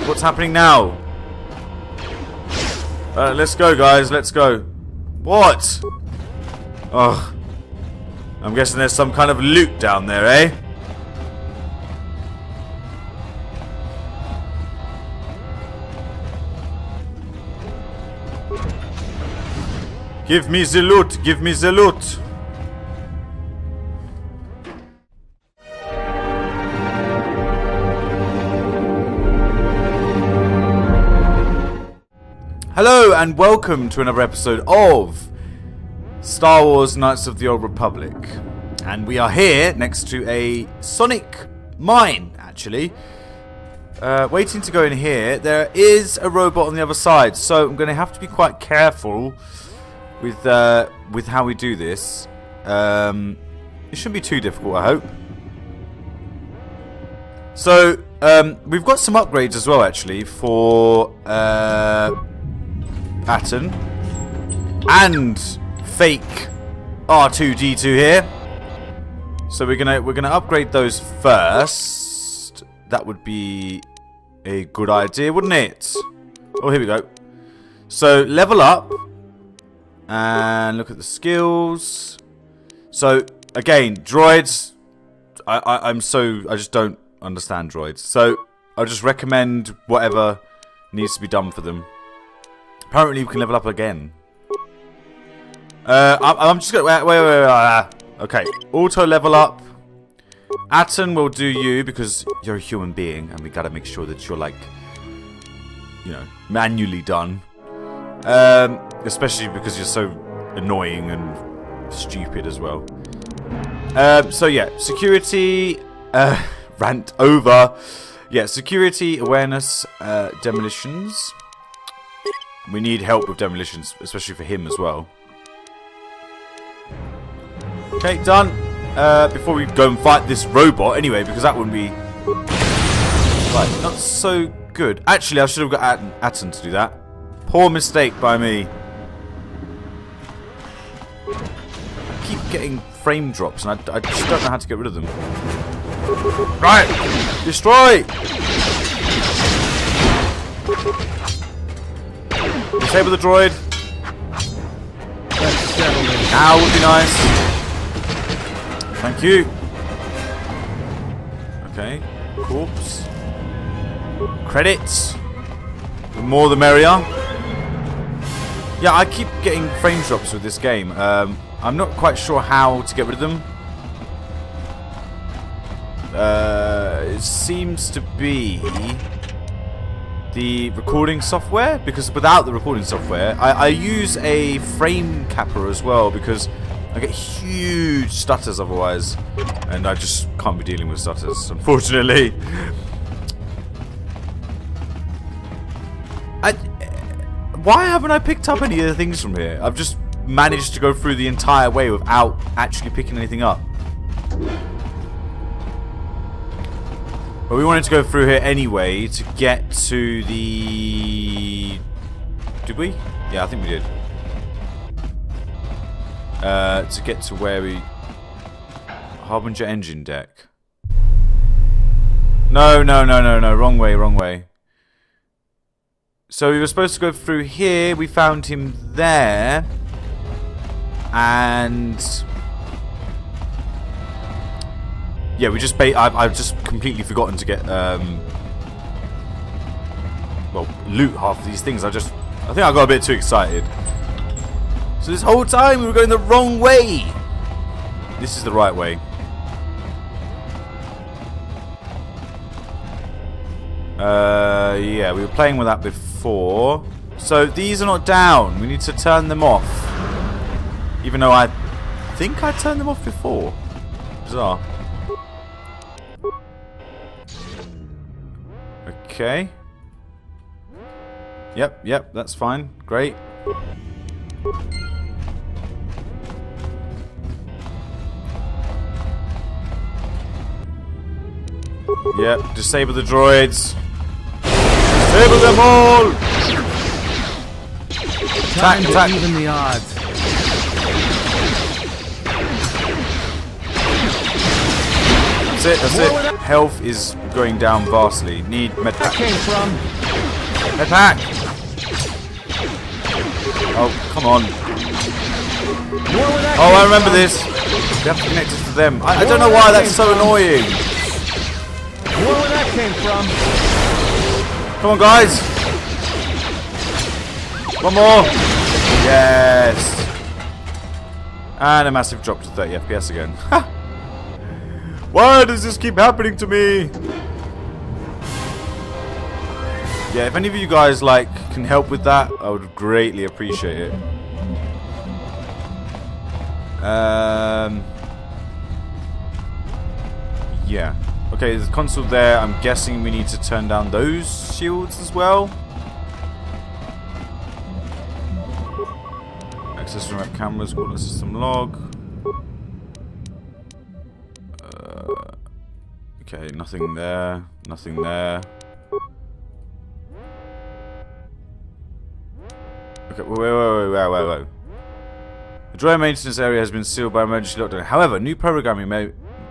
What's happening now? Let's go, guys. Let's go. What? Oh. I'm guessing there's some kind of loot down there, eh? Give me the loot. Give me the loot. Hello and welcome to another episode of Star Wars Knights of the Old Republic. And we are here next to a Sonic mine, actually. Waiting to go in here. There is a robot on the other side, so I'm going to have to be quite careful with how we do this. It shouldn't be too difficult, I hope. So, we've got some upgrades as well, actually, for Atten and fake R2-D2 here. So we're gonna upgrade those first. That would be a good idea, wouldn't it? Oh, here we go. So level up and look at the skills. So again, droids. I just don't understand droids. So I'll just recommend whatever needs to be done for them. Apparently we can level up again. I'm just gonna wait. Okay, auto level up. Atten will do you because you're a human being, and we gotta make sure that you're like, you know, manually done. Especially because you're so annoying and stupid as well. So yeah, security. Rant over. Yeah, security, awareness, demolitions. We need help with demolitions, especially for him as well. Okay, done. Before we go and fight this robot, anyway, because that wouldn't be right, not so good. Actually, I should have got Atten to do that. Poor mistake by me. I keep getting frame drops, and I just don't know how to get rid of them. Right, destroy. Disable the droid. Now would be nice. Thank you. Okay. Corpse. Credits. The more the merrier. Yeah, I keep getting frame drops with this game. I'm not quite sure how to get rid of them. It seems to be the recording software, because without the recording software I use a frame capper as well, because I get huge stutters otherwise, and I just can't be dealing with stutters, unfortunately. Why haven't I picked up any of the things from here? I've just managed to go through the entire way without actually picking anything up. But we wanted to go through here anyway to get to the... Did we? Yeah, I think we did. To get to where we... Harbinger engine deck. No. Wrong way. So we were supposed to go through here. We found him there. And... yeah, we just I've just completely forgotten to get well, loot half of these things. I think I got a bit too excited. So this whole time we were going the wrong way. This is the right way. Yeah, we were playing with that before. So these are not down. We need to turn them off. Even though I think I turned them off before. Bizarre. Okay. Yep, that's fine. Great. Yep, disable the droids. Disable them all! Attack. Even the odds. That's it, that's it. Health is going down vastly. Need med pack. Came from. Med pack! Oh, come on. Oh, I remember this. We have to connect it to them. I don't know why that's so annoying. Where that came from? Come on, guys. One more. Yes. And a massive drop to 30 FPS again. Why does this keep happening to me? Yeah, if any of you guys like can help with that, I would greatly appreciate it. Yeah. Okay, there's a console there. I'm guessing we need to turn down those shields as well. Access remote cameras, coordinate system log. Okay, nothing there. Nothing there. Okay, wait. The droid maintenance area has been sealed by emergency lockdown. However, new programming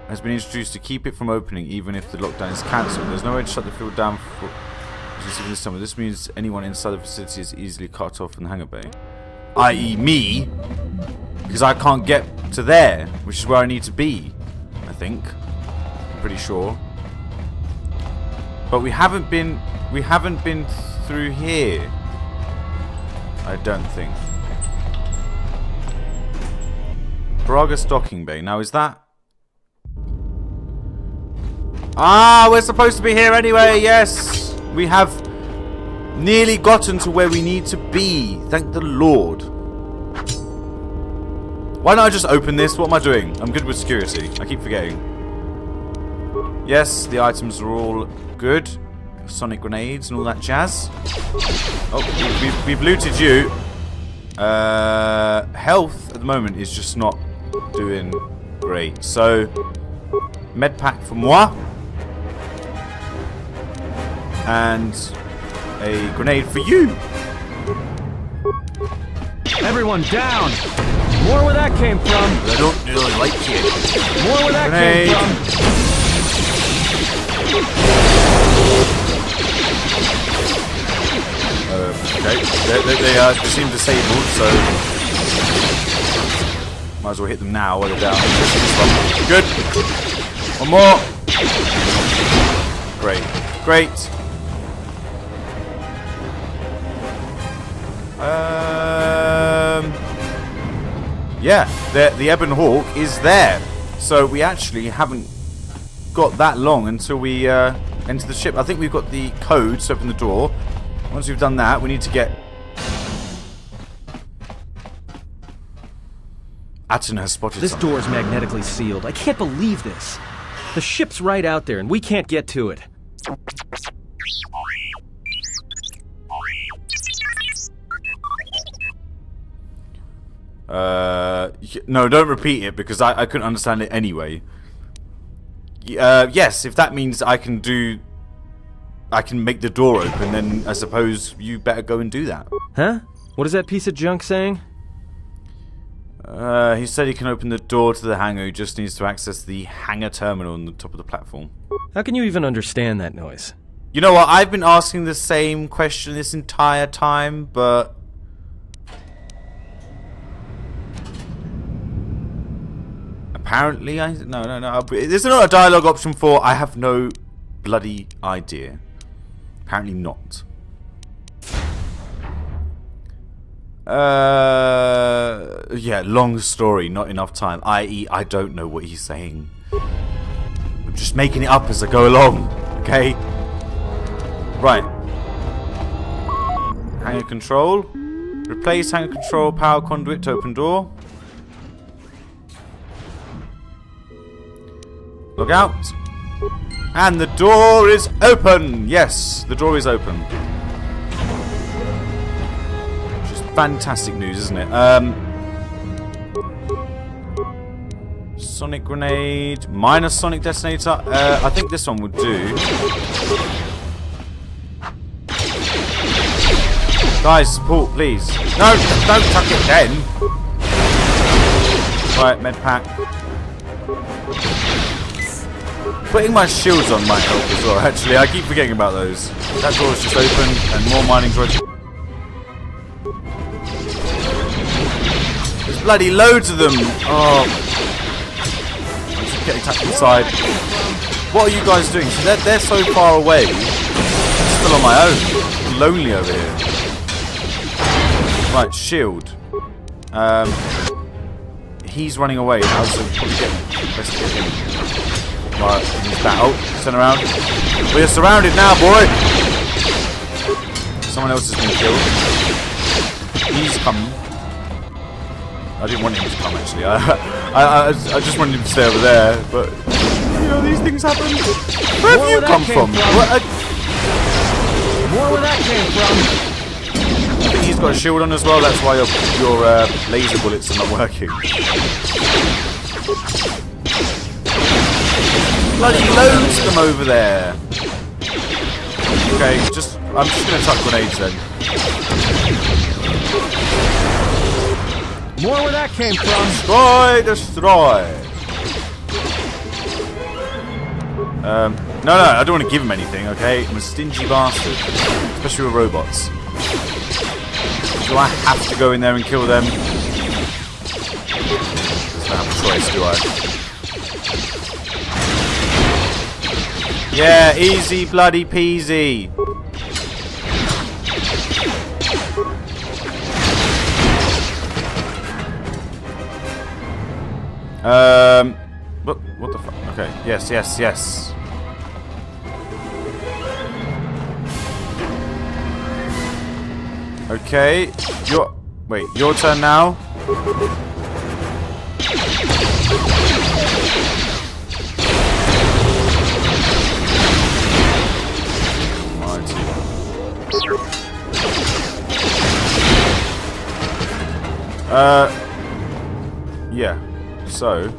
has been introduced to keep it from opening even if the lockdown is cancelled. There's no way to shut the field down for this time. This means anyone inside the facility is easily cut off from the hangar bay. I.e. me, because I can't get to there, which is where I need to be, I think. I'm pretty sure. But we haven't been through here. I don't think. Braga stocking bay. Now is that? Ah, we're supposed to be here anyway. Yes, we have nearly gotten to where we need to be. Thank the Lord. Why not I just open this? What am I doing? I'm good with security. I keep forgetting. Yes, the items are all good. Sonic grenades and all that jazz. Oh, we've looted you. Health at the moment is just not doing great. So, med pack for moi. And a grenade for you. Everyone down. More where that came from. I don't really like it. More where that came from. Okay, they seem disabled, so might as well hit them now while they're down. Good. One more. Great. Yeah, the Ebon Hawk is there. So we actually haven't got that long until we enter the ship. I think we've got the code to open the door. Once we've done that, we need to get... Atton has spotted This something. door is magnetically sealed. I can't believe this. The ship's right out there and we can't get to it. No, don't repeat it because I couldn't understand it anyway. Yes, if that means I can make the door open, then I suppose you better go and do that. Huh? What is that piece of junk saying? He said he can open the door to the hangar. He just needs to access the hangar terminal on the top of the platform. How can you even understand that noise? You know what? I've been asking the same question this entire time, but... apparently, no. There's not a dialogue option for I have no bloody idea. Apparently not. Yeah, long story, not enough time. I.e., I don't know what he's saying. I'm just making it up as I go along, okay? Right. Hangar control. Replace hangar control power conduit to open door. Look out. And the door is open! Yes, the door is open. Which is fantastic news, isn't it? Sonic grenade. Minus sonic detonator. I think this one would do. Guys, support, please. No, don't tuck it then. Right, med pack. Putting my shields on might help as well, actually. I keep forgetting about those. That door's just open, and more mining droids. There's bloody loads of them! Oh. I'm just getting attacked inside. What are you guys doing? So they're so far away. I'm still on my own. I'm lonely over here. Right, shield. He's running away now, so probably let's get him. Right, he's back. Oh, turn around. We're surrounded now, boy! Someone else has been killed. He's coming. I didn't want him to come, actually. I just wanted him to stay over there, but... You know, these things happen. Where have you come from? More where that came from. I think he's got a shield on as well, that's why your laser bullets are not working. Bloody loads of them over there. Okay, I'm just gonna chuck grenades then. More where that came from. Destroy! No, I don't want to give him anything, okay? I'm a stingy bastard. Especially with robots. Do I have to go in there and kill them? I don't have a choice, do I? Yeah, easy bloody peasy. What the fuck? Okay, yes. Okay, your turn now. Yeah, so...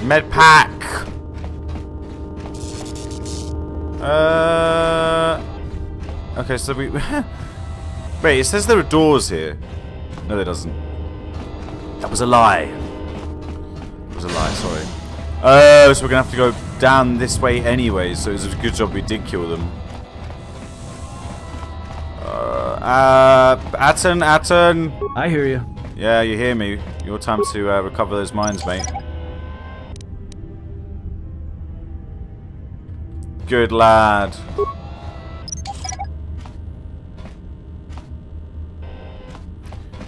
Med pack! Okay, so we... Wait, it says there are doors here. No, there doesn't. That was a lie. It was a lie, sorry. So we're gonna have to go down this way anyway, so it was a good job we did kill them. Atten! I hear you. Yeah, you hear me. Your time to recover those mines, mate. Good lad.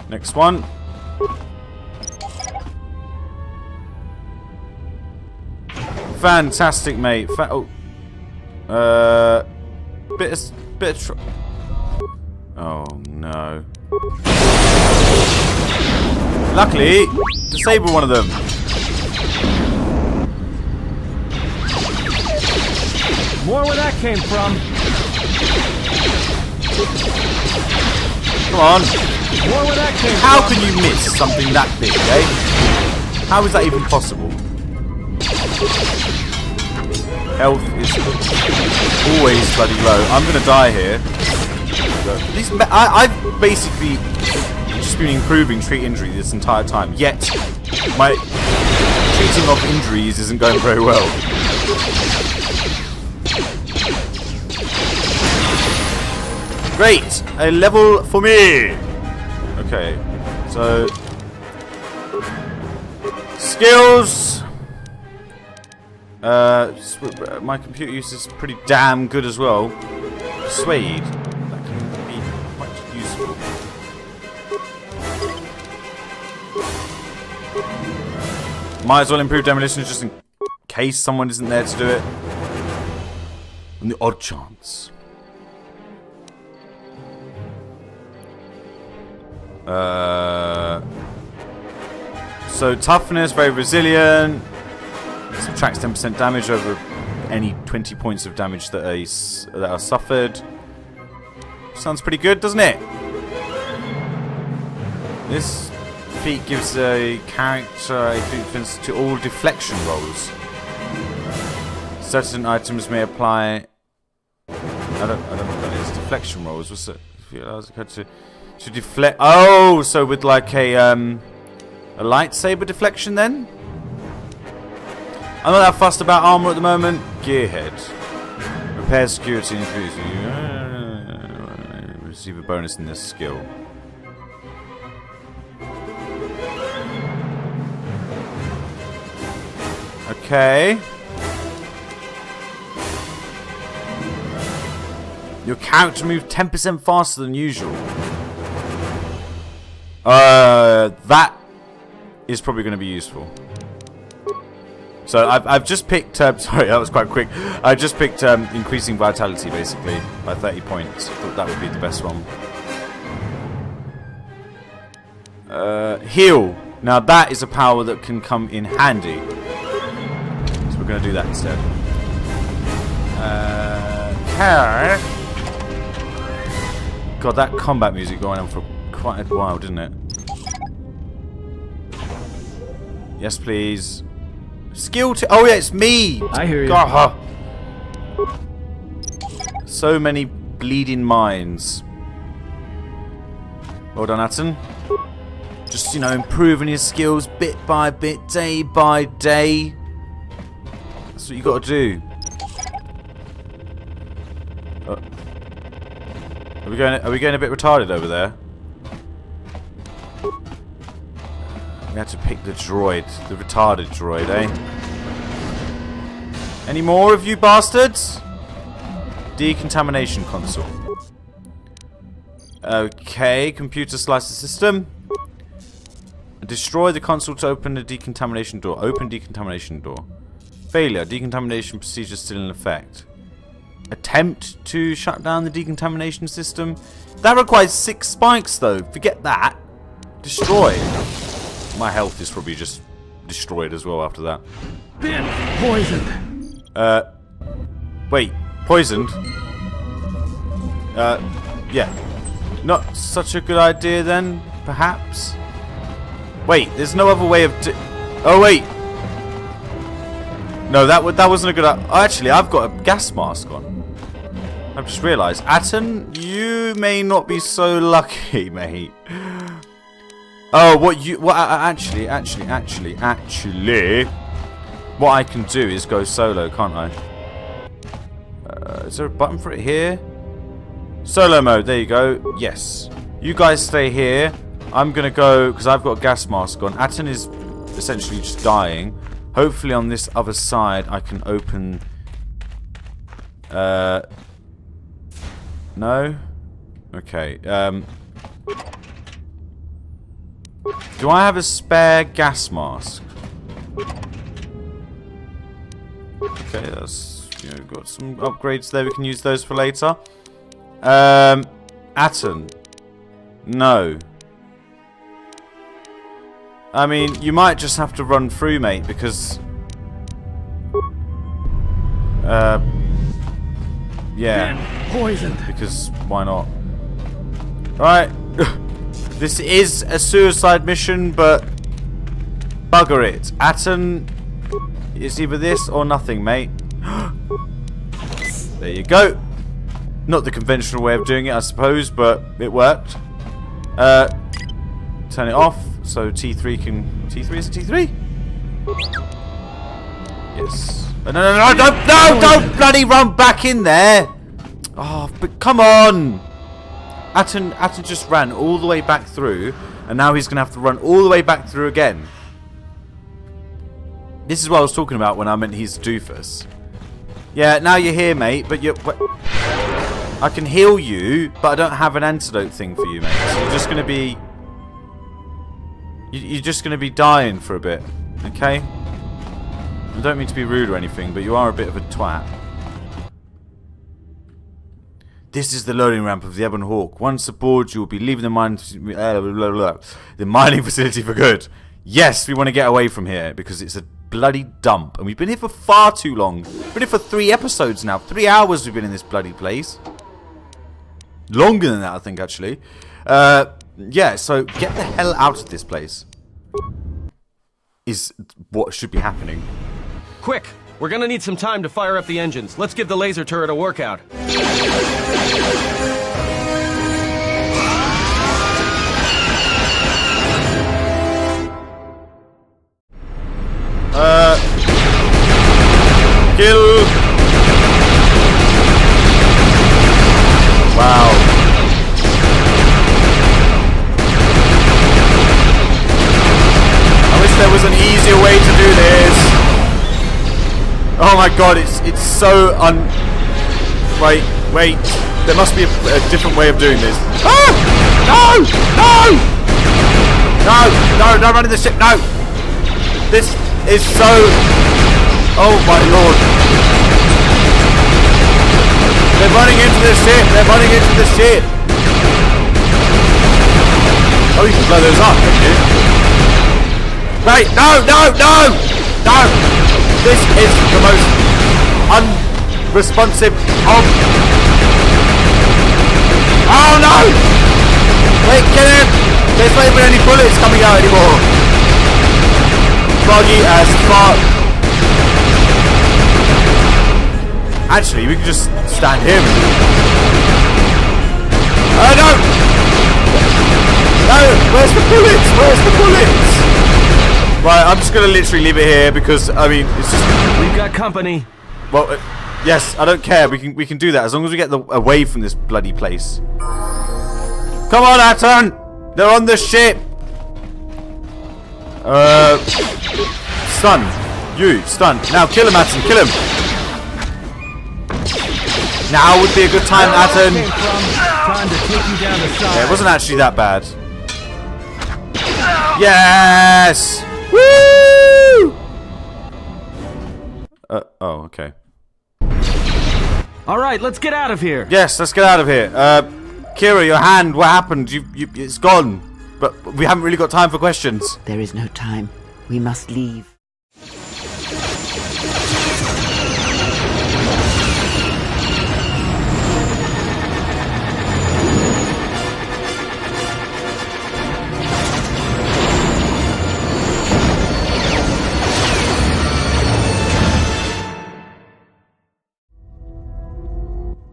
Next one. Fantastic, mate. Bit of oh no. Luckily, disable one of them. More where that came from. Come on. More where that came How from. can you miss something that big, eh? How is that even possible? Health is always bloody low. I'm gonna die here. I've basically just been improving treat injury this entire time, yet my treating of injuries isn't going very well. Great! A level for me! Okay, so... Skills! My computer use is pretty damn good as well. Suede. That can be quite useful. Might as well improve demolition just in case someone isn't there to do it. On the odd chance. So toughness, very resilient. Subtracts 10% damage over any 20 points of damage that are suffered. Sounds pretty good, doesn't it? This feat gives a character a defense to all deflection rolls. Certain items may apply. I don't know what that is. Deflection rolls. What's it? To deflect. Oh, so with like a A lightsaber deflection then? I'm not that fussed about armor at the moment. Gearhead. Repair security and receive a bonus in this skill. Okay. Your character moves 10% faster than usual. That is probably going to be useful. So I've just picked. Sorry, that was quite quick. I just picked increasing vitality basically by 30 points. Thought that would be the best one. Heal. Now that is a power that can come in handy. So we're going to do that instead. Okay. God, that combat music going on for quite a while, didn't it? Yes, please. Skill to. Oh yeah, it's me. I hear you. God. So many bleeding minds. Well done, Atten. Just, you know, improving your skills bit by bit, day by day. That's what you got to do. Are we going a bit retarded over there? We had to pick the droid, the retarded droid, eh? Any more of you bastards? Decontamination console. Okay, computer slicer system. Destroy the console to open the decontamination door. Open decontamination door. Failure. Decontamination procedure still in effect. Attempt to shut down the decontamination system. That requires 6 spikes though. Forget that. Destroy. My health is probably just destroyed as well after that. Been poisoned. Wait. Poisoned? Yeah. Not such a good idea then, perhaps? Wait, there's no other way of oh wait. No, that wasn't a good actually, I've got a gas mask on. I've just realised. Atten, you may not be so lucky, mate. Oh, actually, what I can do is go solo, can't I? Is there a button for it here? Solo mode, there you go. Yes. You guys stay here. I'm gonna go, because I've got a gas mask on. Atten is essentially just dying. Hopefully on this other side I can open... No? Okay, do I have a spare gas mask? Okay, that's... You know, got some upgrades there, we can use those for later. Atten. No. I mean, you might just have to run through, mate, because... yeah. Poisoned. Because why not? Alright. This is a suicide mission, but... Bugger it. Atten... It's either this or nothing, mate. There you go. Not the conventional way of doing it, I suppose, but it worked. Turn it off, so T3 can... T3, is it T3? Yes. No, don't bloody run back in there! Oh, but come on! Atten just ran all the way back through, and now he's going to have to run all the way back through again. This is what I was talking about when I meant he's doofus. Yeah, now you're here, mate, but you're... I can heal you, but I don't have an antidote thing for you, mate. So you're just going to be... You're just going to be dying for a bit, okay? I don't mean to be rude or anything, but you are a bit of a twat. This is the loading ramp of the Ebon Hawk. Once aboard, you will be leaving the mining facility for good. Yes, we want to get away from here because it's a bloody dump. And we've been here for far too long. We've been here for 3 episodes now. 3 hours we've been in this bloody place. Longer than that, I think, actually. Yeah, so get the hell out of this place. Is what should be happening. Quick! We're gonna need some time to fire up the engines. Let's give the laser turret a workout. was an easier way to do this. Oh my god, it's so Wait. There must be a different way of doing this. Ah! No, don't run in the ship, no! This is so... Oh my lord. They're running into the ship, Oh, you can blow those up, can't you? Wait, no! This is the most unresponsive of... Oh no! Wait, kill him! There's not even any bullets coming out anymore. Foggy as fuck. Actually, we can just stand here. Oh no! No! Where's the bullets? Right, I'm just gonna literally leave it here because I mean it's just. We've got company. Well, yes, I don't care. We can do that as long as we get away from this bloody place. Come on, Atton! They're on the ship! Stun. You, stun. Now kill him, Atton, kill him! Now would be a good time, Atton! Time to take you down the side. Yeah, it wasn't actually that bad. Yes! Woo! Oh, okay. Alright, let's get out of here! Yes, let's get out of here. Kira, your hand, what happened? It's gone. But we haven't really got time for questions. There is no time. We must leave.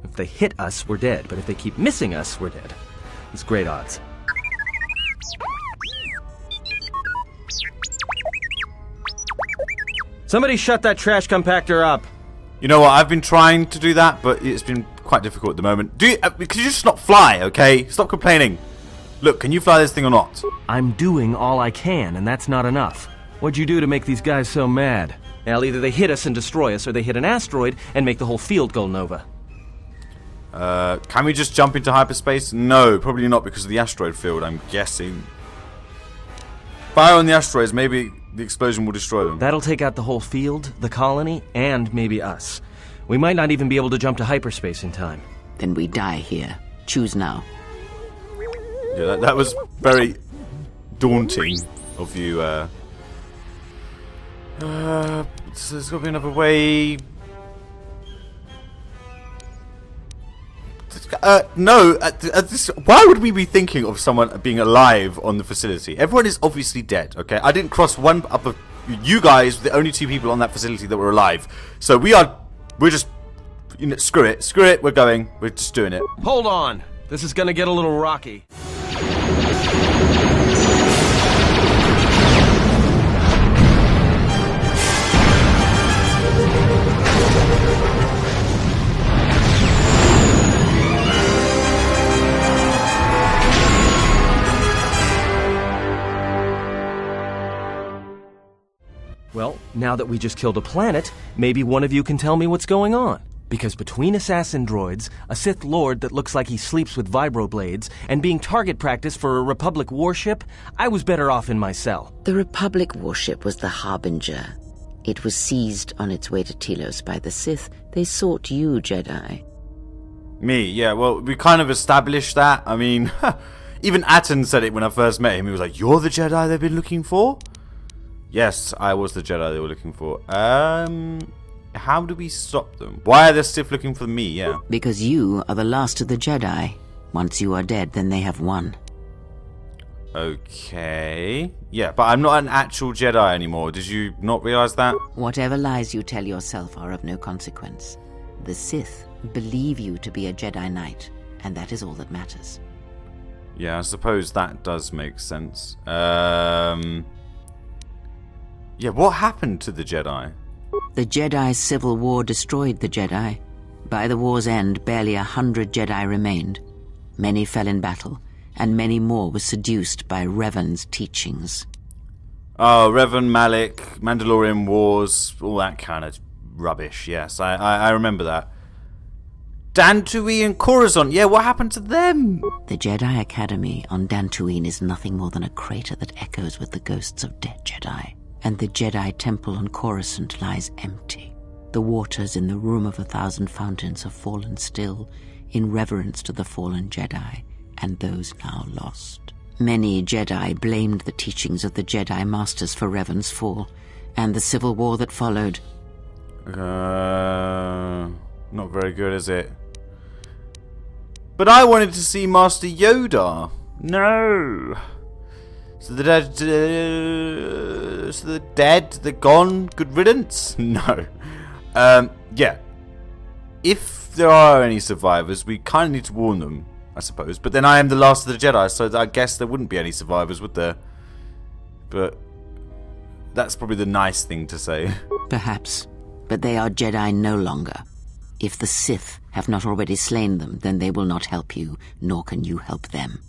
If they hit us, we're dead. But if they keep missing us, we're dead. It's great odds. Somebody shut that trash compactor up. You know what? I've been trying to do that, but it's been quite difficult at the moment. Could you just not fly, okay? Stop complaining. Look, can you fly this thing or not? I'm doing all I can, and that's not enough. What'd you do to make these guys so mad? Well, either they hit us and destroy us, or they hit an asteroid and make the whole field go nova. Can we just jump into hyperspace? No, probably not because of the asteroid field, I'm guessing. Fire on the asteroids, maybe the explosion will destroy them. That'll take out the whole field, the colony, and maybe us. We might not even be able to jump to hyperspace in time. Then we die here. Choose now. Yeah, that was very daunting of you. So there's got to be another way. No. Why would we be thinking of someone being alive on the facility? Everyone is obviously dead. Okay, I didn't cross one up of you guys. The only two people on that facility that were alive. So we're just, you know, screw it. We're going. We're just doing it. Hold on. This is gonna get a little rocky. Well, now that we just killed a planet, maybe one of you can tell me what's going on. Because between assassin droids, a Sith Lord that looks like he sleeps with vibroblades, and being target practice for a Republic warship, I was better off in my cell. The Republic warship was the Harbinger. It was seized on its way to Telos by the Sith. They sought you, Jedi. Me, yeah, well, we kind of established that. I mean, even Atton said it when I first met him. He was like, "You're the Jedi they've been looking for?" Yes, I was the Jedi they were looking for. How do we stop them? Why are the Sith looking for me? Yeah. Because you are the last of the Jedi. Once you are dead, then they have won. Okay. Yeah, but I'm not an actual Jedi anymore. Did you not realize that? Whatever lies you tell yourself are of no consequence. The Sith believe you to be a Jedi Knight, and that is all that matters. Yeah, I suppose that does make sense. Yeah, what happened to the Jedi? The Jedi's civil war destroyed the Jedi. By the war's end, barely 100 Jedi remained. Many fell in battle, and many more were seduced by Revan's teachings. Oh, Revan, Malik, Mandalorian Wars, all that kind of rubbish. Yes, I remember that. Dantooine and Coruscant. Yeah, what happened to them? The Jedi Academy on Dantooine is nothing more than a crater that echoes with the ghosts of dead Jedi. And the Jedi Temple on Coruscant lies empty. The waters in the Room of 1,000 Fountains have fallen still in reverence to the fallen Jedi and those now lost. Many Jedi blamed the teachings of the Jedi Masters for Revan's fall and the civil war that followed. Not very good, is it? But I wanted to see Master Yoda. No. So the dead, they're gone. Good riddance. No. Yeah. If there are any survivors, we kind of need to warn them, I suppose. But then I am the last of the Jedi, so I guess there wouldn't be any survivors, would there? But that's probably the nice thing to say. Perhaps. But they are Jedi no longer. If the Sith have not already slain them, then they will not help you, nor can you help them.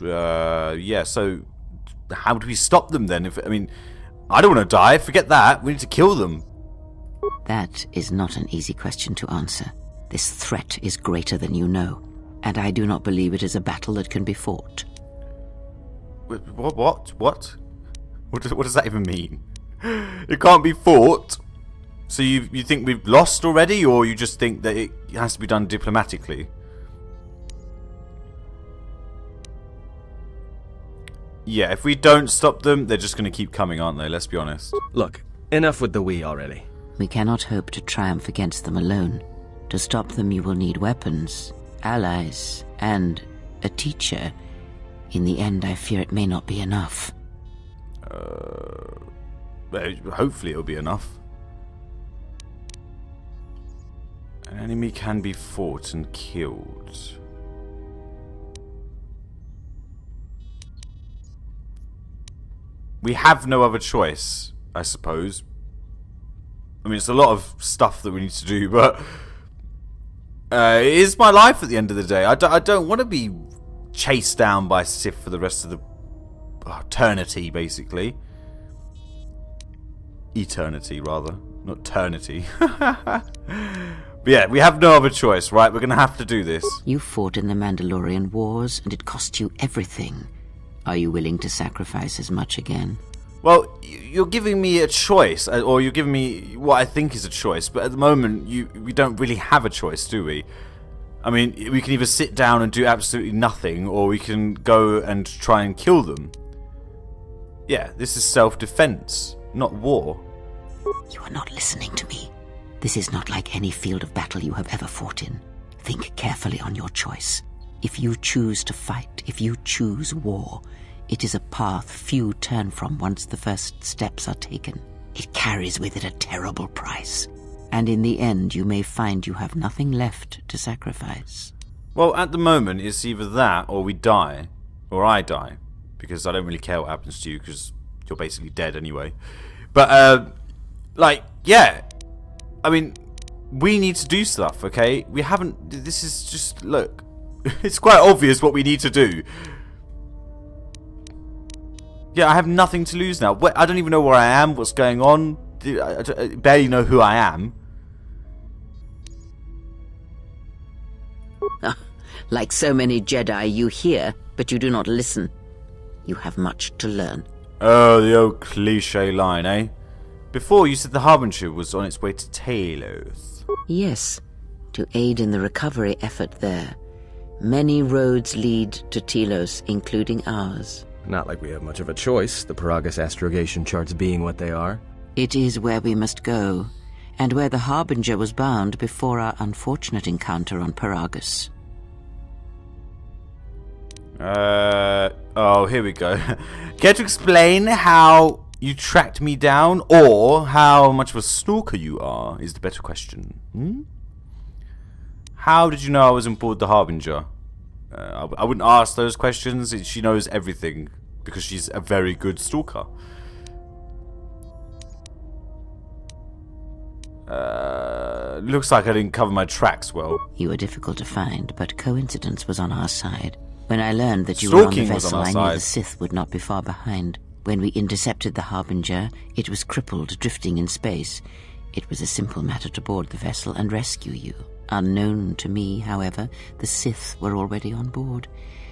Yeah, so how do we stop them then? I mean, I don't want to die. Forget that. We need to kill them. That is not an easy question to answer. This threat is greater than you know, and I do not believe it is a battle that can be fought. What? What does that even mean? It can't be fought. So you think we've lost already, or you just think that it has to be done diplomatically? Yeah, if we don't stop them, they're just going to keep coming, aren't they? Let's be honest. Look, enough with the we already. We cannot hope to triumph against them alone. To stop them, you will need weapons, allies, and a teacher. In the end, I fear it may not be enough. Hopefully it'll be enough. An enemy can be fought and killed. We have no other choice, I suppose. I mean, it's a lot of stuff that we need to do, but it is my life at the end of the day. I don't want to be chased down by Sith for the rest of the eternity, basically. Eternity, rather. Not eternity. But yeah, we have no other choice, right? We're going to have to do this. You fought in the Mandalorian Wars, and it cost you everything. Are you willing to sacrifice as much again? Well, you're giving me a choice, or you're giving me what I think is a choice, but at the moment, we don't really have a choice, do we? I mean, we can either sit down and do absolutely nothing, or we can go and try and kill them. Yeah, this is self-defense, not war. You are not listening to me. This is not like any field of battle you have ever fought in. Think carefully on your choice. If you choose to fight, if you choose war, it is a path few turn from once the first steps are taken. It carries with it a terrible price. And in the end, you may find you have nothing left to sacrifice. Well, at the moment, it's either that or we die, or I die. Because I don't really care what happens to you, because you're basically dead anyway. But, yeah. I mean, we need to do stuff, okay? We haven't... This is just... Look. It's quite obvious what we need to do. Yeah, I have nothing to lose now. I don't even know where I am, what's going on. I barely know who I am. Like so many Jedi, you hear, but you do not listen. You have much to learn. Oh, the old cliche line, eh? Before, you said the Harbinger was on its way to Telos. Yes, to aid in the recovery effort there. Many roads lead to Telos, including ours. Not like we have much of a choice, the Paragus astrogation charts being what they are. It is where we must go, and where the Harbinger was bound before our unfortunate encounter on Paragus. Oh, here we go. Care to explain how you tracked me down, or how much of a stalker you are, is the better question. How did you know I was on board the Harbinger? I wouldn't ask those questions. She knows everything, because she's a very good stalker. Looks like I didn't cover my tracks well. You were difficult to find, but coincidence was on our side. When I learned that you were on the Stalking was on vessel, our I knew side. the Sith would not be far behind. When we intercepted the Harbinger, it was crippled, drifting in space. It was a simple matter to board the vessel and rescue you. Unknown to me, however, the Sith were already on board.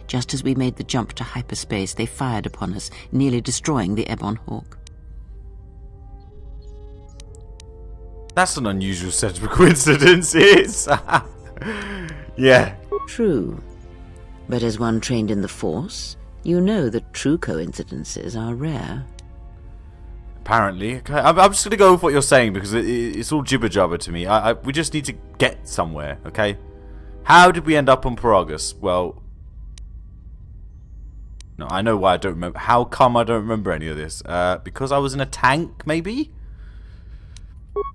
Just as we made the jump to hyperspace, they fired upon us, nearly destroying the Ebon Hawk. That's an unusual set of coincidences. Yeah. True. But as one trained in the Force, you know that true coincidences are rare. Apparently. Okay, I'm just going to go with what you're saying because it's all jibber-jabber to me. We just need to get somewhere, okay? How did we end up on Paragus? Well... No, I know why I don't remember. How come I don't remember any of this? Because I was in a tank, maybe?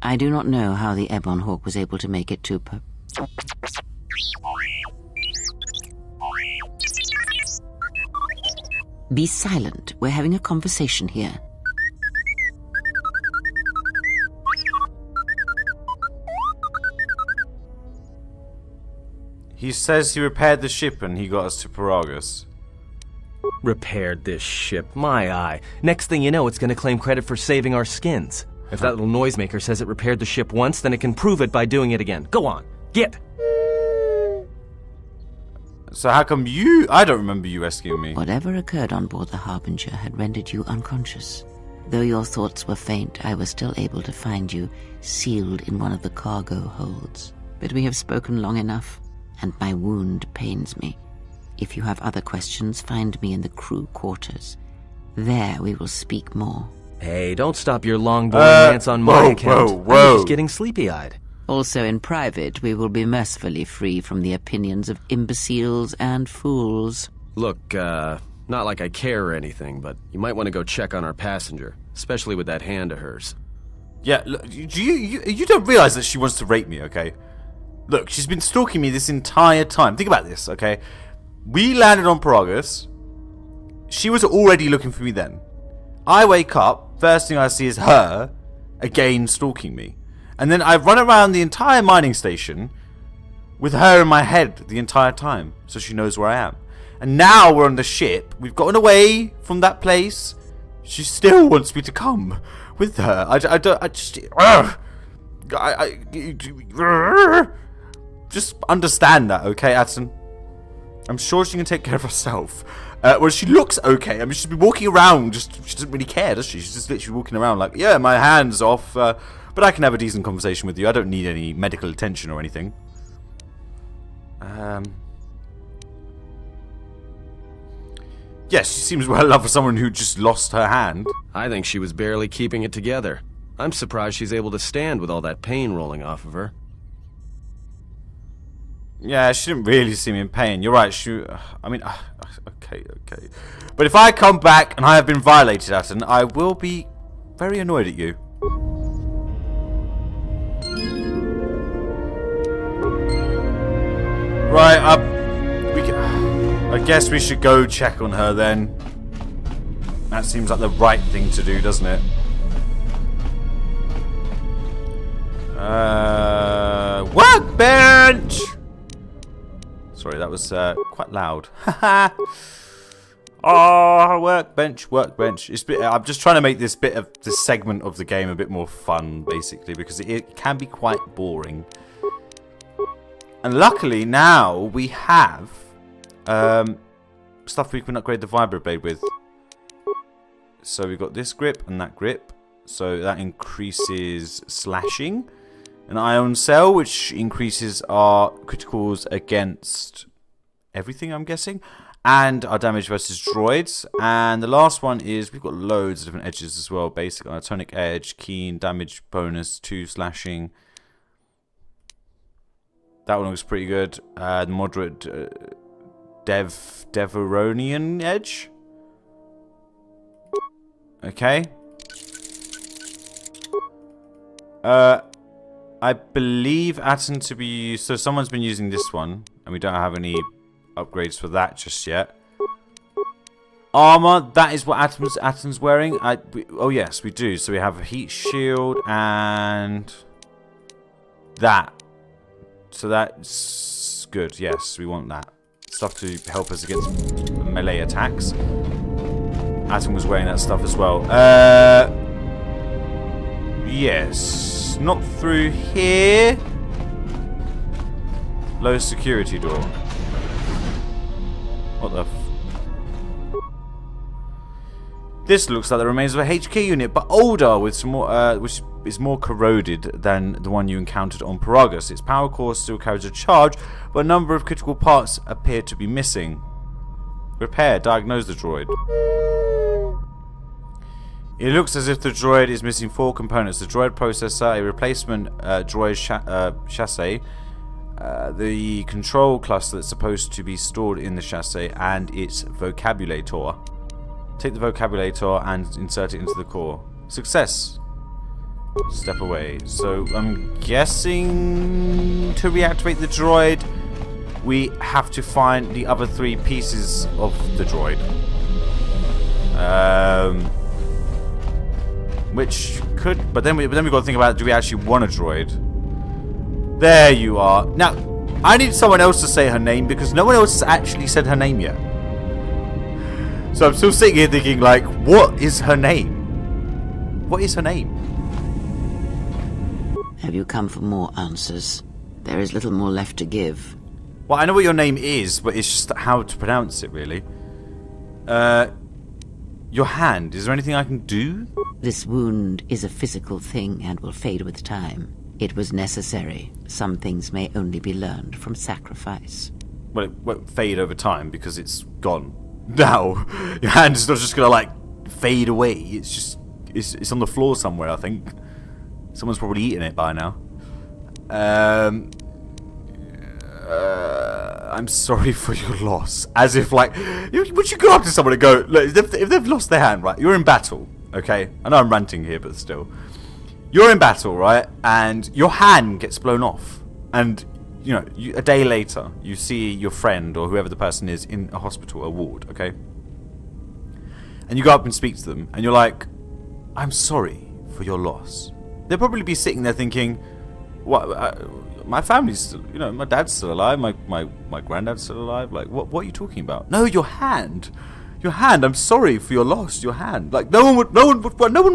I do not know how the Ebon Hawk was able to make it to Be silent. We're having a conversation here. He says he repaired the ship and he got us to Paragus. Repaired this ship, my eye. Next thing you know, it's gonna claim credit for saving our skins. If that little noisemaker says it repaired the ship once, then it can prove it by doing it again. Go on, get! So how come you... I don't remember you rescuing me. Whatever occurred on board the Harbinger had rendered you unconscious. Though your thoughts were faint, I was still able to find you sealed in one of the cargo holds. But we have spoken long enough, and my wound pains me. If you have other questions, find me in the crew quarters. There we will speak more. Hey, don't stop your long boring rants on my account. I'm just getting sleepy-eyed. Also in private, we will be mercifully free from the opinions of imbeciles and fools. Look, not like I care or anything, but you might want to go check on our passenger, especially with that hand of hers. Yeah, look, you don't realize that she wants to rape me, okay? Look, she's been stalking me this entire time. Think about this, okay? We landed on Paragus. She was already looking for me then. I wake up, first thing I see is her, again stalking me. And then I run around the entire mining station with her in my head the entire time, so she knows where I am. And now we're on the ship. We've gotten away from that place. She still wants me to come with her. Just understand that, okay, Addison? I'm sure she can take care of herself. Well, she looks okay. I mean, she's been walking around. She doesn't really care, does she? She's just literally walking around like, yeah, my hand's off. But I can have a decent conversation with you. I don't need any medical attention or anything. Yes, she seems well enough for someone who just lost her hand. I think she was barely keeping it together. I'm surprised she's able to stand with all that pain rolling off of her. Yeah, she didn't really seem in pain. You're right. Okay. But if I come back and I have been violated, Atten, I will be very annoyed at you. Right, I guess we should go check on her then. That seems like the right thing to do, doesn't it? Workbench! Sorry, that was quite loud. Oh, workbench. I'm just trying to make this segment of the game a bit more fun, basically, because it can be quite boring. And luckily now we have stuff we can upgrade the vibroblade with. So we've got this grip and that grip. So that increases slashing. An ion cell, which increases our criticals against everything, I'm guessing. And our damage versus droids. And the last one is, we've got loads of different edges as well. Basic, tonic edge, keen, damage bonus, 2 slashing. That one looks pretty good. The moderate Deveronian edge. Okay. I believe Atten to be... So someone's been using this one. And we don't have any upgrades for that just yet. Armor, that is what Atten's wearing. Oh yes, we do. So we have a heat shield and... that. So that's good. Yes, we want that. stuff to help us against melee attacks. Atom was wearing that stuff as well. Yes. Not through here. Low security door. What the f... This looks like the remains of a HK unit, but older, with some more, which is more corroded than the one you encountered on Paragus. Its power core still carries a charge, but a number of critical parts appear to be missing. Repair. Diagnose the droid. It looks as if the droid is missing 4 components. The droid processor, a replacement droid chassis, the control cluster that's supposed to be stored in the chassis, and its vocabulator. Take the vocabulator and insert it into the core. Success. Step away. So I'm guessing to reactivate the droid, we have to find the other 3 pieces of the droid. Which could, but then we got to think about, do we actually want a droid? There you are. Now, I need someone else to say her name because no one else has actually said her name yet. So I'm still sitting here thinking, like, what is her name? What is her name? Have you come for more answers? There is little more left to give. Well, I know what your name is, but it's just how to pronounce it, really. Your hand. Is there anything I can do? This wound is a physical thing and will fade with time. It was necessary. Some things may only be learned from sacrifice. Well, it won't fade over time because it's gone. Now, your hand is not just gonna like fade away. It's just it's on the floor somewhere. I think someone's probably eaten it by now. I'm sorry for your loss. As if like, would you go up to someone and go, look, if they've lost their hand, right? You're in battle, okay? I know I'm ranting here, but still, you're in battle, right? And your hand gets blown off, and you know, a day later, you see your friend or whoever the person is in a hospital, a ward, okay? And you go up and speak to them, and you're like, I'm sorry for your loss. They'll probably be sitting there thinking, what? My family's still, you know, my dad's still alive, my granddad's still alive. Like, what are you talking about? No, your hand. Your hand. I'm sorry for your loss. Your hand. Like, no one would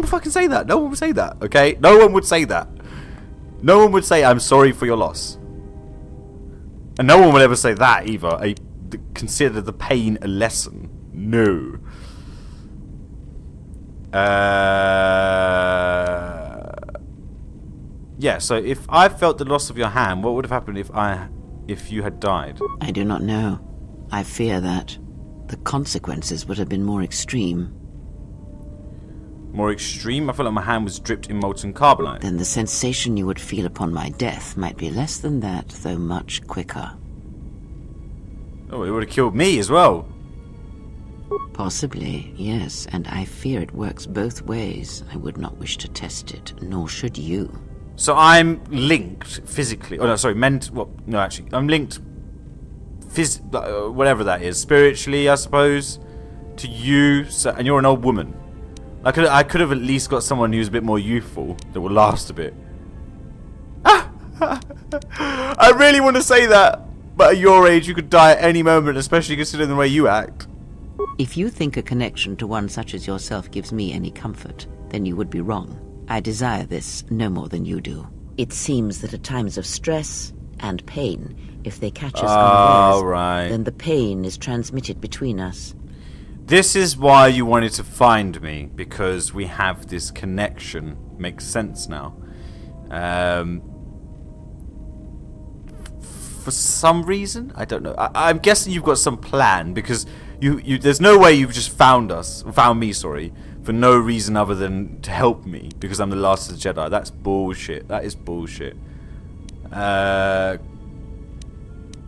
fucking say that. No one would say that. Okay, no one would say that. No one would say I'm sorry for your loss. And no one would ever say that either. Consider the pain a lesson. No. Yeah, so if I felt the loss of your hand, what would have happened if you had died? I do not know. I fear that the consequences would have been more extreme. More extreme? I felt like my hand was dripped in molten carbonite. Then the sensation you would feel upon my death might be less than that, though much quicker. Oh, it would have killed me as well. Possibly, yes, and I fear it works both ways. I would not wish to test it, nor should you. So I'm linked physically. Oh no, sorry, well, no, actually, I'm linked, whatever that is, spiritually, I suppose, to you. So, and you're an old woman. I could have at least got someone who's a bit more youthful that will last a bit. I really want to say that, but at your age, you could die at any moment, especially considering the way you act. If you think a connection to one such as yourself gives me any comfort, then you would be wrong. I desire this no more than you do. It seems that at times of stress and pain, if they catch us unawares, then the pain is transmitted between us. This is why you wanted to find me, because we have this connection. Makes sense now. For some reason, I don't know. I'm guessing you've got some plan, because there's no way you've just found me, sorry, for no reason other than to help me, because I'm the last of the Jedi. That's bullshit. That is bullshit.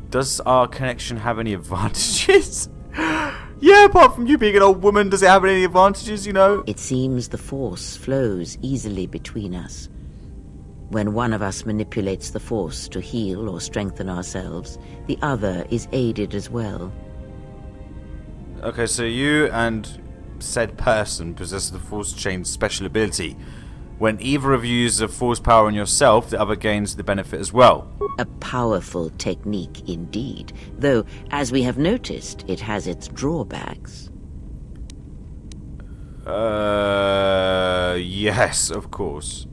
Does our connection have any advantages? Yeah, apart from you being an old woman, does it have any advantages, you know? It seems the Force flows easily between us. When one of us manipulates the Force to heal or strengthen ourselves, the other is aided as well. Okay, so you and said person possess the Force Chain's special ability. When either of you uses a force power on yourself, the other gains the benefit as well. A powerful technique indeed, though, as we have noticed, it has its drawbacks. Yes, of course.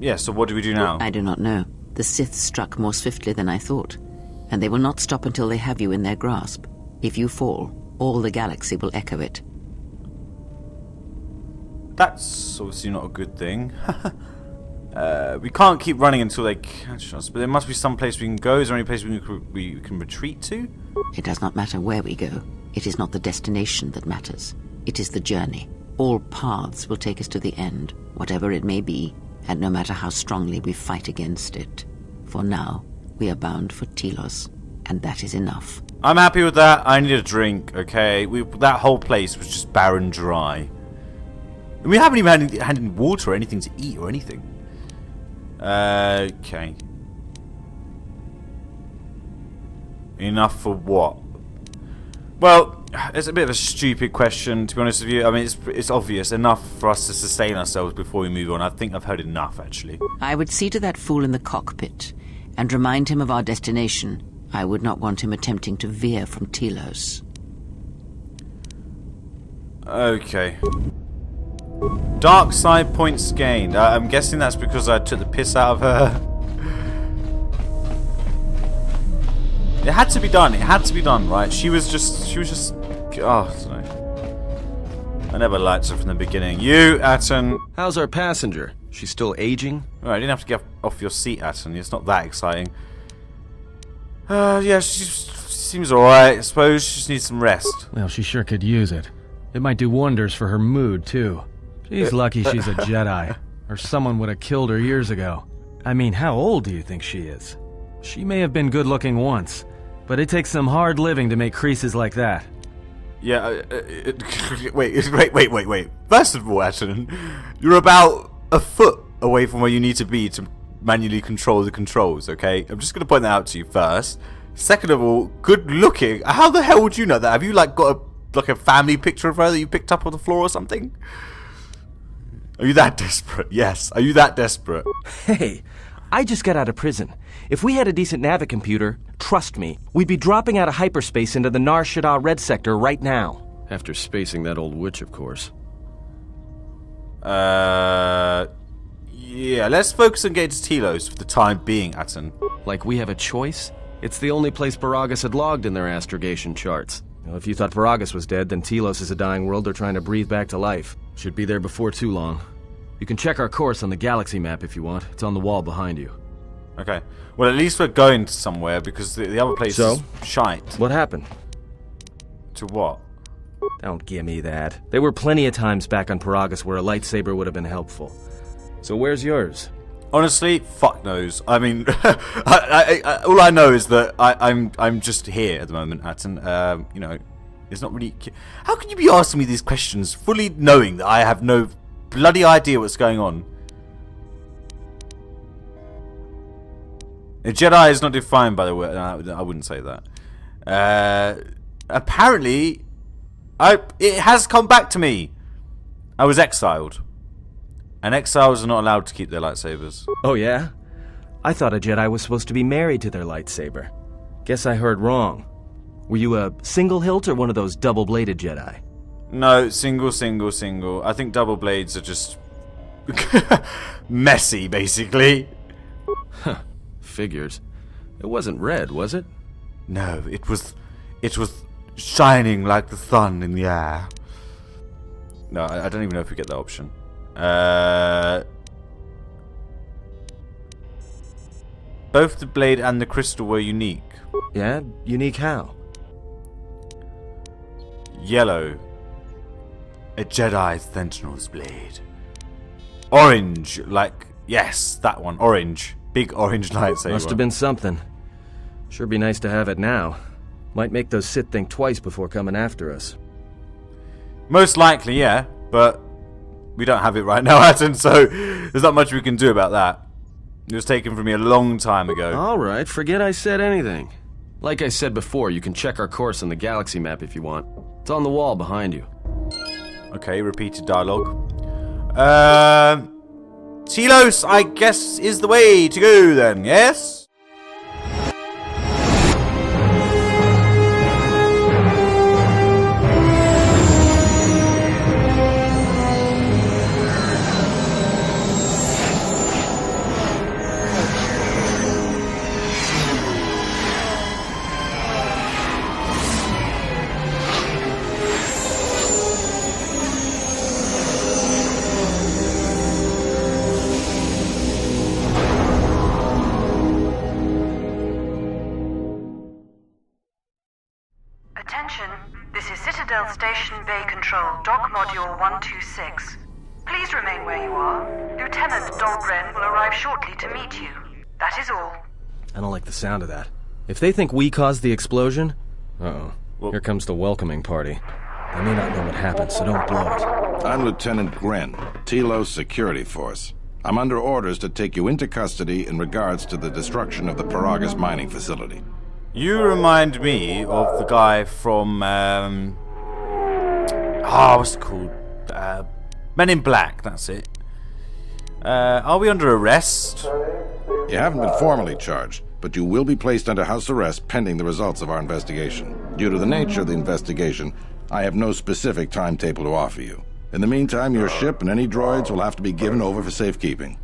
Yeah, so what do we do now? I do not know. The Sith struck more swiftly than I thought, and they will not stop until they have you in their grasp. If you fall, all the galaxy will echo it. That's obviously not a good thing. We can't keep running until they catch us, but there must be some place we can go. Is there any place we can retreat to? It does not matter where we go. It is not the destination that matters. It is the journey. All paths will take us to the end, whatever it may be, and no matter how strongly we fight against it. For now, we are bound for Telos, and that is enough. I'm happy with that. I need a drink, okay? That whole place was just barren dry. And we haven't even had any water or anything to eat or anything. Okay. Enough for what? Well, it's a bit of a stupid question, to be honest with you. I mean, it's obvious. Enough for us to sustain ourselves before we move on. I think I've heard enough, actually. I would see to that fool in the cockpit and remind him of our destination. I would not want him attempting to veer from Telos. Okay. Dark side points gained. I'm guessing that's because I took the piss out of her. It had to be done. It had to be done, right? She was just. Oh, I don't know. I never liked her from the beginning. You, Atten. How's our passenger? She's still aging? Alright, you didn't have to get off your seat, Atten. It's not that exciting. Yeah, she seems alright. I suppose she just needs some rest. Well, she sure could use it. It might do wonders for her mood, too. She's lucky she's a Jedi, or someone would have killed her years ago. I mean, how old do you think she is? She may have been good-looking once, but it takes some hard living to make creases like that. Yeah, wait. First of all, Atten, you're about a foot away from where you need to be to manually control the controls, okay? I'm just going to point that out to you first. Second of all, good looking. How the hell would you know that? Have you, like, got a family picture of her that you picked up on the floor or something? Are you that desperate? Yes. Are you that desperate? Hey, I just got out of prison. If we had a decent navicomputer, trust me, we'd be dropping out of hyperspace into the Nar Shaddaa Red Sector right now. After spacing that old witch, of course. Yeah, let's focus on getting to Telos for the time being, Atten. Like we have a choice? It's the only place Paragus had logged in their astrogation charts. Well, if you thought Paragus was dead, then Telos is a dying world they're trying to breathe back to life. Should be there before too long. You can check our course on the galaxy map if you want. It's on the wall behind you. Okay. Well, at least we're going to somewhere, because the other place is shite. What happened? To what? Don't give me that. There were plenty of times back on Paragus where a lightsaber would have been helpful. So where's yours? Honestly, fuck knows. I mean, all I know is that I'm just here at the moment, Atten. You know, it's not really. How can you be asking me these questions fully knowing that I have no bloody idea what's going on? A Jedi is not defined, by the way. I wouldn't say that. Apparently, it has come back to me. I was exiled. And exiles are not allowed to keep their lightsabers. Oh, yeah? I thought a Jedi was supposed to be married to their lightsaber. Guess I heard wrong. Were you a single hilt or one of those double-bladed Jedi? No, single. I think double blades are just messy, basically. Huh. Figures. It wasn't red, was it? No, it was shining like the sun in the air. No, I don't even know if we get that option. Both the blade and the crystal were unique. Yeah? Unique how? Yellow. A Jedi Sentinel's blade. Orange, like, yes, that one, orange. Big orange lightsaber. Must have been something. Sure be nice to have it now. Might make those Sith think twice before coming after us. Most likely, yeah, but we don't have it right now, Atten, so there's not much we can do about that. It was taken from me a long time ago. Alright, forget I said anything. Like I said before, you can check our course on the galaxy map if you want. It's on the wall behind you. Okay, repeated dialogue. Telos, I guess, is the way to go then, yes? Attention, this is Citadel Station Bay Control, Dock Module 126. Please remain where you are. Lieutenant Dahlgren will arrive shortly to meet you. That is all. I don't like the sound of that. If they think we caused the explosion... Uh-oh. Here comes the welcoming party. They may not know what happened, so don't blow it. I'm Lieutenant Gren, Telos Security Force. I'm under orders to take you into custody in regards to the destruction of the Paragus mining facility. You remind me of the guy from, what's it called? Men in Black, that's it. Are we under arrest? You haven't been formally charged, but you will be placed under house arrest pending the results of our investigation. Due to the nature of the investigation, I have no specific timetable to offer you. In the meantime, your ship and any droids will have to be given over for safekeeping.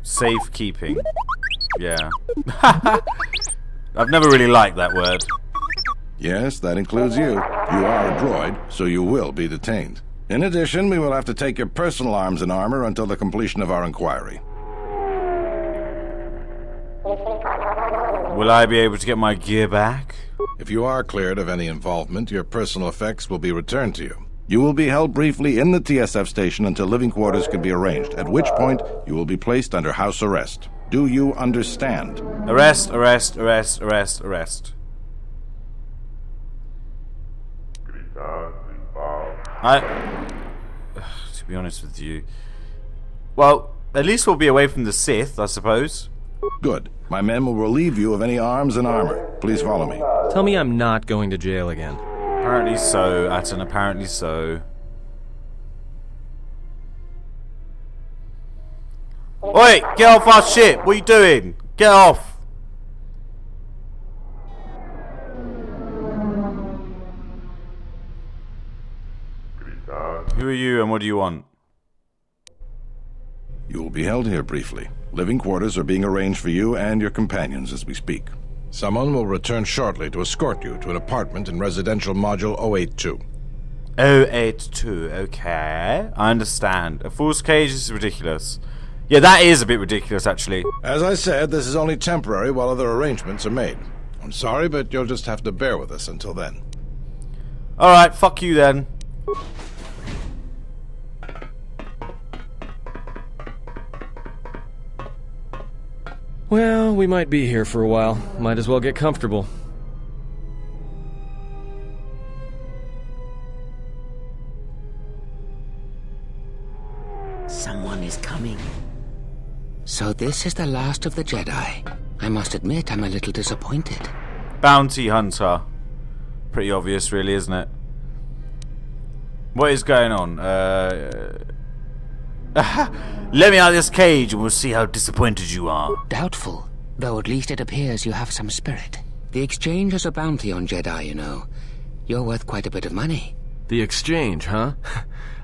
Safekeeping. Yeah. I've never really liked that word. Yes, that includes you. You are a droid, so you will be detained. In addition, we will have to take your personal arms and armor until the completion of our inquiry. Will I be able to get my gear back? If you are cleared of any involvement, your personal effects will be returned to you. You will be held briefly in the TSF station until living quarters can be arranged, at which point you will be placed under house arrest. Do you understand? Arrest, arrest, arrest, arrest, arrest. To be honest with you... Well, at least we'll be away from the Sith, I suppose. Good. My men will relieve you of any arms and armor. Please follow me. Tell me I'm not going to jail again. Apparently so, Atten, apparently so. Oi, get off our ship! What are you doing? Get off! Who are you and what do you want? You will be held here briefly. Living quarters are being arranged for you and your companions as we speak. Someone will return shortly to escort you to an apartment in residential module 082. 082, okay. I understand. A fool's cage is ridiculous. Yeah, that is a bit ridiculous, actually. As I said, this is only temporary while other arrangements are made. I'm sorry, but you'll just have to bear with us until then. Alright, fuck you then. Well, we might be here for a while. Might as well get comfortable. Someone is coming. So this is the last of the Jedi. I must admit I'm a little disappointed. Bounty hunter. Pretty obvious, really, isn't it? What is going on? Let me out of this cage and we'll see how disappointed you are. Doubtful, though at least it appears you have some spirit. The exchange has a bounty on Jedi, you know. You're worth quite a bit of money. The exchange, huh?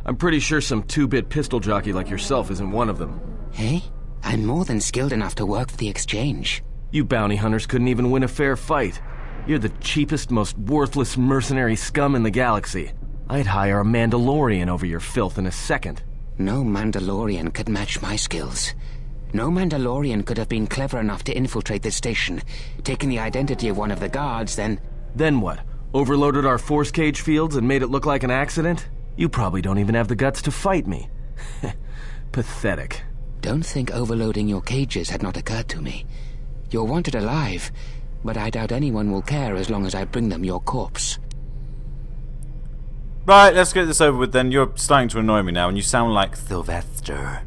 I'm pretty sure some two-bit pistol jockey like yourself isn't one of them. Hey? I'm more than skilled enough to work for the exchange. You bounty hunters couldn't even win a fair fight. You're the cheapest, most worthless mercenary scum in the galaxy. I'd hire a Mandalorian over your filth in a second. No Mandalorian could match my skills. No Mandalorian could have been clever enough to infiltrate this station, taken the identity of one of the guards, then... Then what? Overloaded our force cage fields and made it look like an accident? You probably don't even have the guts to fight me. Pathetic. Don't think overloading your cages had not occurred to me. You're wanted alive, but I doubt anyone will care as long as I bring them your corpse. Right, let's get this over with then. You're starting to annoy me now and you sound like Sylvester.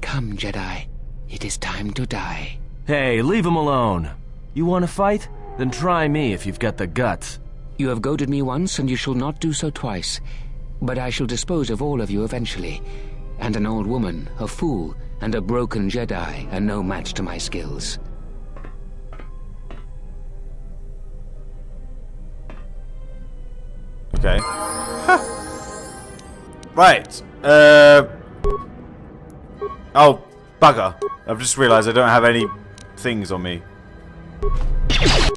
Come, Jedi. It is time to die. Hey, leave him alone. You want to fight? Then try me if you've got the guts. You have goaded me once, and you shall not do so twice. But I shall dispose of all of you eventually. And an old woman, a fool, and a broken Jedi are no match to my skills. Okay. Right. Oh, bugger. I've just realised I don't have any things on me.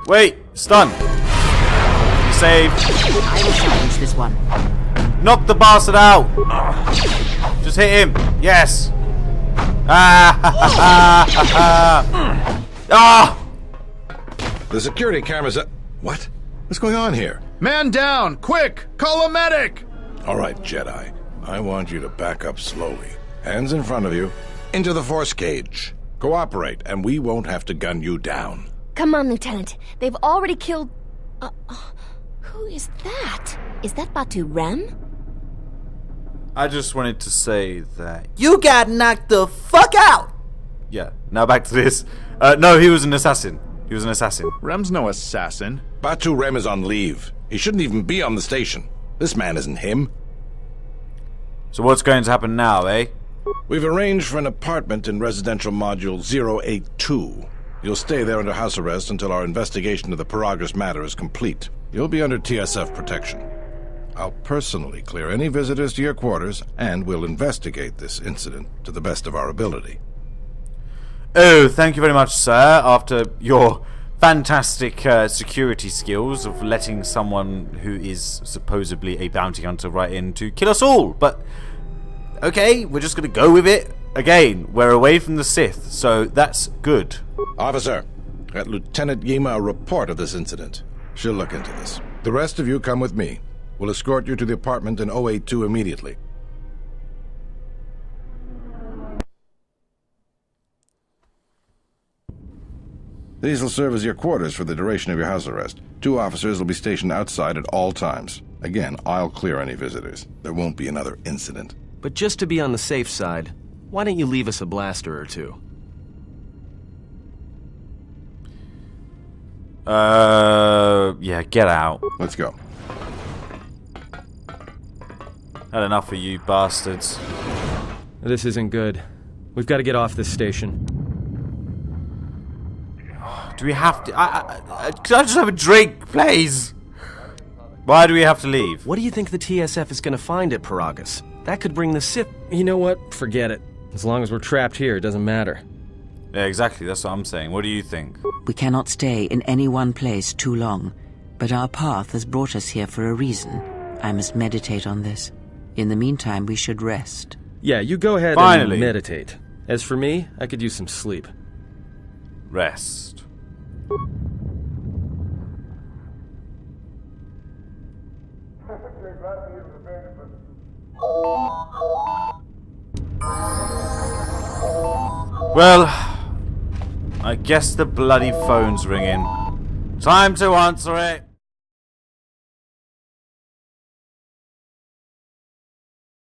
Wait! Stun! You saved. I will challenge this one. Knock the bastard out! Just hit him! Yes! Ah! Ha, ha, ha, ha. Ah! The security cameras are... What? What's going on here? Man down! Quick! Call a medic! All right, Jedi. I want you to back up slowly. Hands in front of you. Into the force cage. Cooperate, and we won't have to gun you down. Come on, Lieutenant. They've already killed... who is that? Is that Batu Rem? I just wanted to say that you got knocked the fuck out! Yeah, now back to this. No, he was an assassin. He was an assassin. Rem's no assassin. Batu Rem is on leave. He shouldn't even be on the station. This man isn't him. So what's going to happen now, eh? We've arranged for an apartment in residential module 082. You'll stay there under house arrest until our investigation of the Paragus matter is complete. You'll be under TSF protection. I'll personally clear any visitors to your quarters, and we'll investigate this incident to the best of our ability. Oh, thank you very much, sir. After your fantastic security skills of letting someone who is supposedly a bounty hunter right in to kill us all. But, okay, we're just going to go with it. Again, we're away from the Sith, so that's good. Officer, get Lieutenant Yima a report of this incident. She'll look into this. The rest of you come with me. We'll escort you to the apartment in 082 immediately. These will serve as your quarters for the duration of your house arrest. 2 officers will be stationed outside at all times. Again, I'll clear any visitors. There won't be another incident. But just to be on the safe side, why don't you leave us a blaster or two? Yeah, get out. Let's go. Had enough of you bastards. This isn't good. We've got to get off this station. Do we have to? Could I just have a drink, please? Why do we have to leave? What do you think the TSF is going to find at Paragus? That could bring the Sith... You know what? Forget it. As long as we're trapped here, it doesn't matter. Yeah, exactly. That's what I'm saying. What do you think? We cannot stay in any one place too long, but our path has brought us here for a reason. I must meditate on this. In the meantime, we should rest. Yeah, you go ahead and meditate. As for me, I could use some sleep. Rest. Well, I guess the bloody phone's ringing. Time to answer it.